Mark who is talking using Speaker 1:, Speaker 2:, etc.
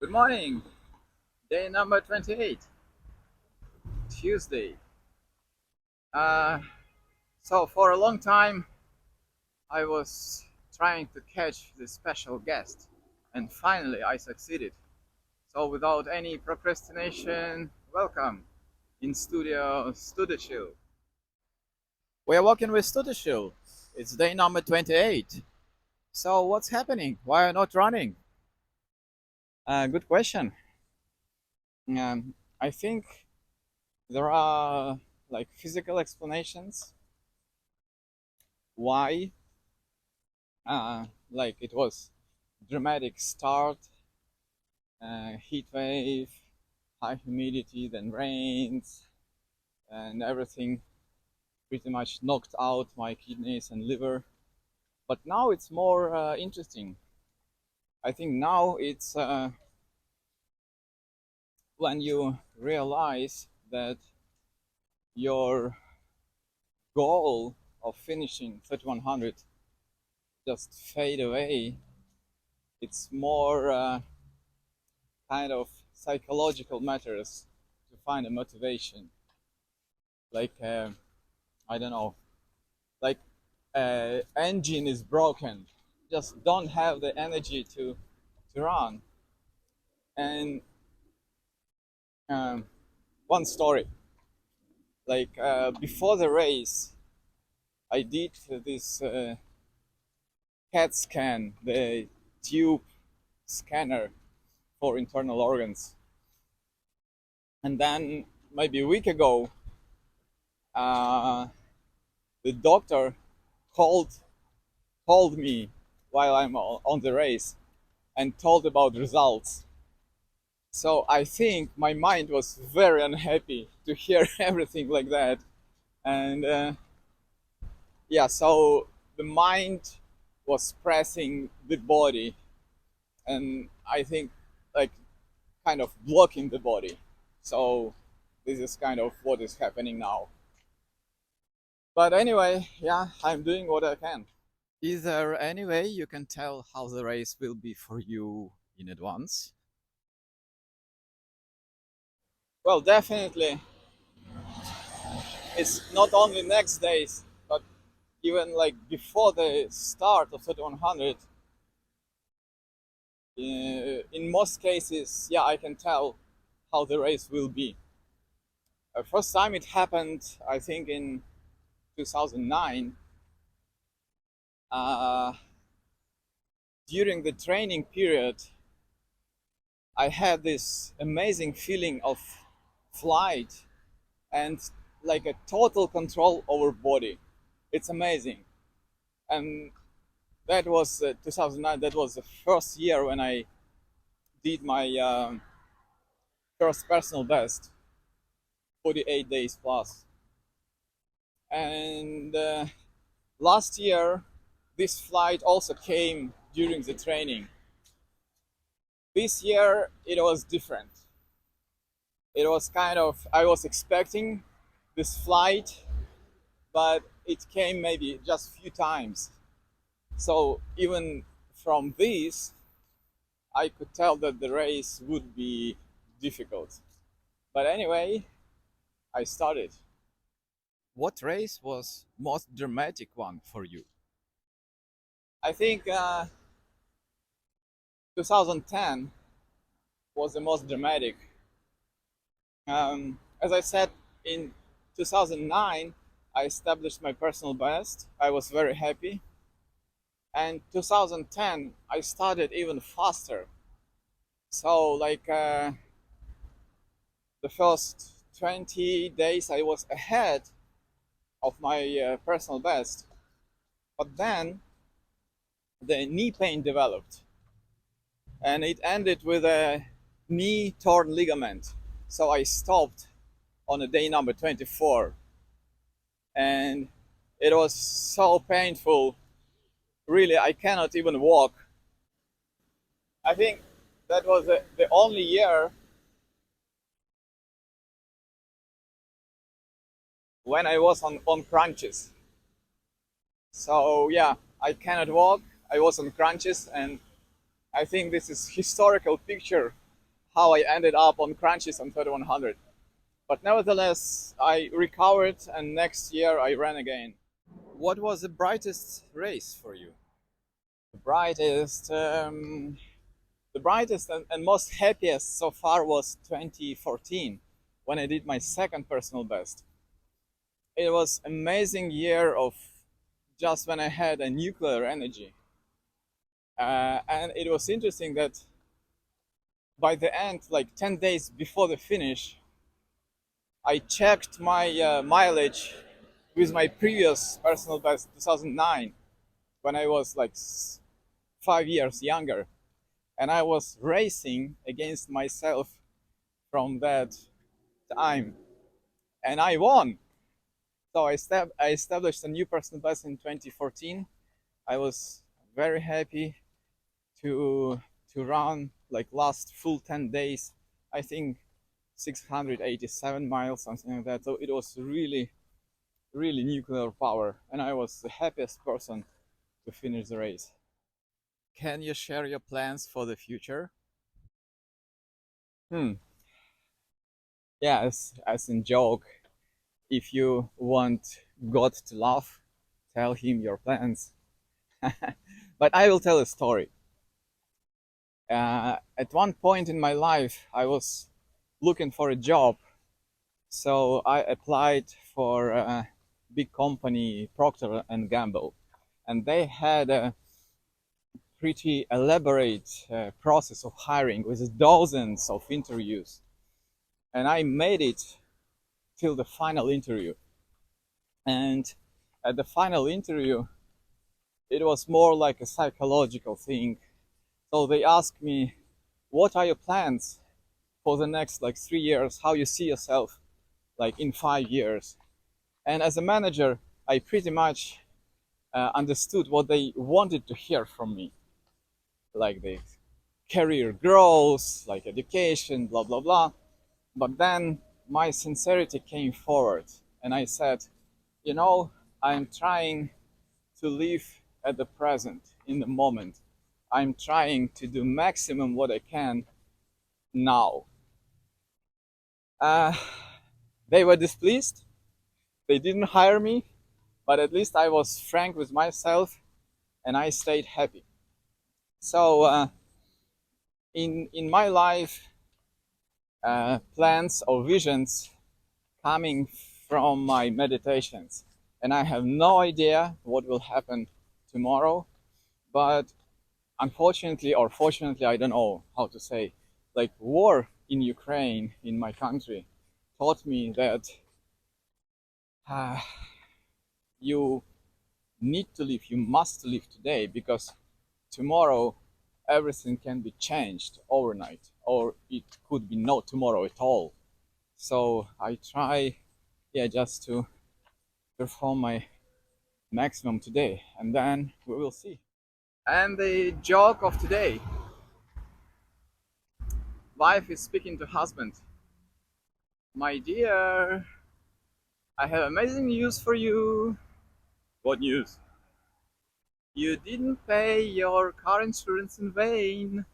Speaker 1: Good morning. Day number 28, Tuesday. Uh, so, for a long time, I was trying to catch this special guest, and finally, I succeeded. So, without any procrastination, welcome in studio Stutisheel. We are working with Stutisheel. It's day number 28. So, what's happening? Why are you not running? Good question. I think there are like physical explanations why like it was dramatic start, heat wave, high humidity, then rains, and everything pretty much knocked out my kidneys and liver. But now it's more interesting. I think now it's when you realize that your goal of finishing 3100 just fade away. It's more kind of psychological matters to find a motivation. Like I don't know, like engine is broken, just don't have the energy to run. And um, one story, like before the race, I did this CAT scan, the tube scanner for internal organs, and then maybe a week ago, uh, the doctor called called me while I'm on the race and told about results. So I think my mind was very unhappy to hear everything like that. And yeah, so the mind was pressing the body, and I think like kind of blocking the body. So this is kind of what is happening now. But anyway, yeah, I'm doing what I can. Is there any way you can tell how the race will be for you in advance? Well, definitely, it's not only next days, but even like before the start of 3100. In most cases, yeah, I can tell how the race will be. First time it happened, I think in 2009. Uh, During the training period, I had this amazing feeling of flight and like a total control over body. It's amazing. And that was 2009. That was the first year when I did my first personal best, 48 days plus. And last year, this flight also came during the training. This year, it was different. It was kind of, I was expecting this flight, but it came maybe just a few times. So even from this, I could tell that the race would be difficult. But anyway, I started. What race was most dramatic one for you? I think 2010 was the most dramatic. As I said, in 2009, I established my personal best. I was very happy. And 2010, I started even faster. So, like the first 20 days, I was ahead of my personal best. But then the knee pain developed, and it ended with a knee torn ligament. So I stopped on a day number 24, and it was so painful. Really, I cannot even walk. I think that was the only year when I was on crunches. So yeah, I cannot walk. I was on crunches, and I think this is historical picture how I ended up on crunches on 3100. But nevertheless, I recovered, and next year I ran again. What was the brightest race for you? The brightest, the brightest and most happiest so far was 2014, when I did my second personal best. It was amazing year of just when I had a nuclear energy, and it was interesting that by the end, like 10 days before the finish, I checked my mileage with my previous personal best 2009, when I was like 5 years younger, and I was racing against myself from that time, and I won. So I established a new personal best in 2014. I was very happy to run like last full 10 days. I think 687 miles, something like that. So it was really nuclear power, and I was the happiest person to finish the race. Can you share your plans for the future? Hmm. Yeah, as in joke, if you want God to laugh, tell him your plans. But I will tell a story. At one point in my life, I was looking for a job, so I applied for a big company, Procter and Gamble, and they had a pretty elaborate process of hiring with dozens of interviews, and I made it till the final interview. And at the final interview, it was more like a psychological thing. So they asked me, "What are your plans for the next like 3 years? How you see yourself like in 5 years?" And as a manager, I pretty much understood what they wanted to hear from me, like the career growth, like education, blah blah blah. But then my sincerity came forward, and I said, you know, I'm trying to live at the present, in the moment. I'm trying to do maximum what I can now. Uh, they were displeased. They didn't hire me, but at least I was frank with myself, and I stayed happy. So in my life, plans or visions coming from my meditations, and I have no idea what will happen tomorrow. But unfortunately or fortunately, I don't know how to say, like war in Ukraine, in my country, taught me that uh, you need to live, you must live today, because tomorrow everything can be changed overnight, or it could be no tomorrow at all. So I try, yeah, just to perform my maximum today, and then we will see. And the joke of today: wife is speaking to husband. My dear, I have amazing news for you. What news? You didn't pay your car insurance in vain.